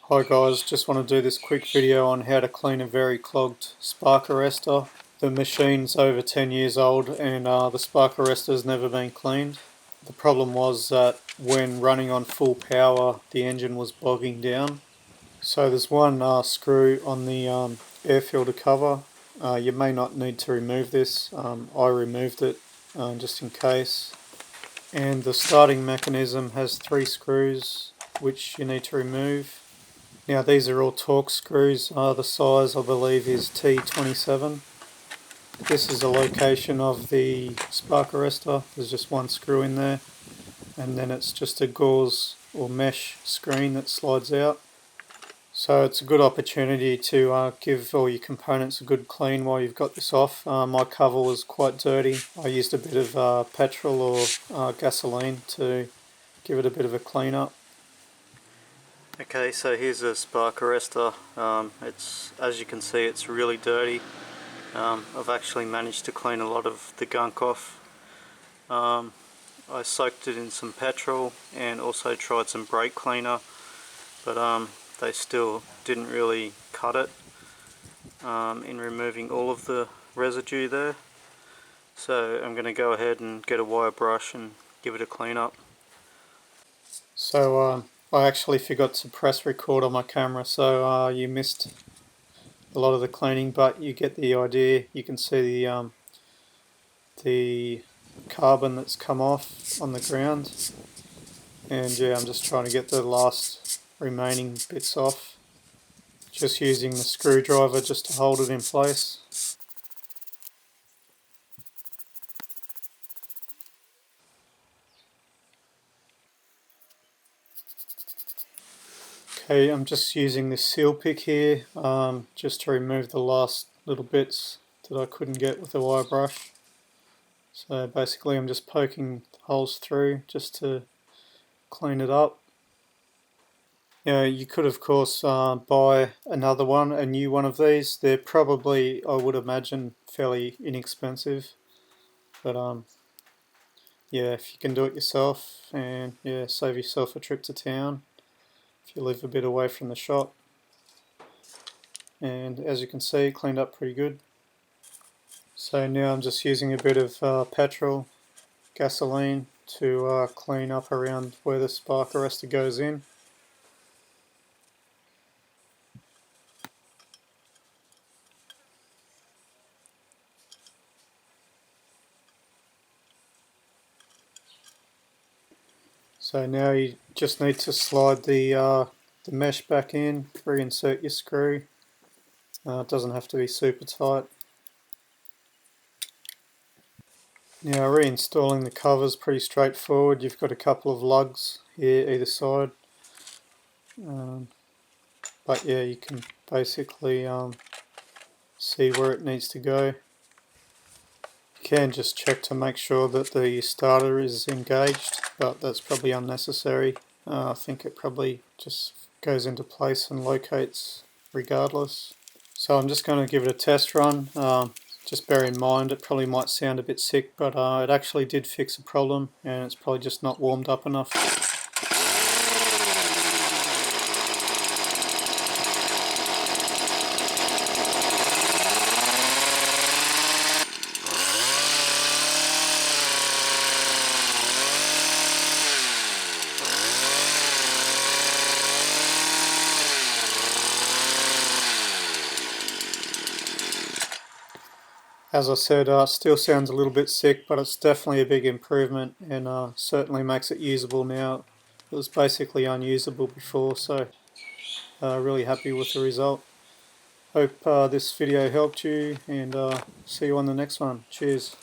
Hi guys, just want to do this quick video on how to clean a very clogged spark arrestor. The machine's over 10 years old and the spark arrestor's never been cleaned. The problem was that when running on full power the engine was bogging down. So there's one screw on the air filter cover. You may not need to remove this. I removed it just in case. And the starting mechanism has 3 screws which you need to remove. Now these are all Torx screws. The size I believe is T27. This is the location of the spark arrestor. There's just one screw in there, and then it's just a gauze or mesh screen that slides out. So it's a good opportunity to give all your components a good clean while you've got this off. My cover was quite dirty. I used a bit of petrol or gasoline to give it a bit of a clean up. Okay, so here's a spark arrestor. As you can see, it's really dirty. I've actually managed to clean a lot of the gunk off. I soaked it in some petrol and also tried some brake cleaner, but they still didn't really cut it in removing all of the residue there. So I'm going to go ahead and get a wire brush and give it a clean up. So I actually forgot to press record on my camera, so you missed a lot of the cleaning, but you get the idea. You can see the carbon that's come off on the ground, and yeah, I'm just trying to get the last remaining bits off, just using the screwdriver just to hold it in place. Okay, I'm just using this seal pick here just to remove the last little bits that I couldn't get with the wire brush. So basically I'm just poking holes through just to clean it up. Yeah, you could of course buy another one, a new one of these. They're probably, I would imagine, fairly inexpensive. But yeah, if you can do it yourself, and yeah, save yourself a trip to town if you live a bit away from the shop. And as you can see, it cleaned up pretty good. So now I'm just using a bit of petrol, gasoline to clean up around where the spark arrestor goes in. So now you just need to slide the mesh back in, reinsert your screw. It doesn't have to be super tight. Now reinstalling the cover is pretty straightforward. You've got a couple of lugs here either side. But yeah, you can basically see where it needs to go. You can just check to make sure that the starter is engaged, but that's probably unnecessary. I think it probably just goes into place and locates regardless. So I'm just going to give it a test run. Just bear in mind it probably might sound a bit sick, but it actually did fix a problem, and it's probably just not warmed up enough. As I said, still sounds a little bit sick, but it's definitely a big improvement, and certainly makes it usable now. It was basically unusable before, so really happy with the result. Hope this video helped you, and see you on the next one. Cheers.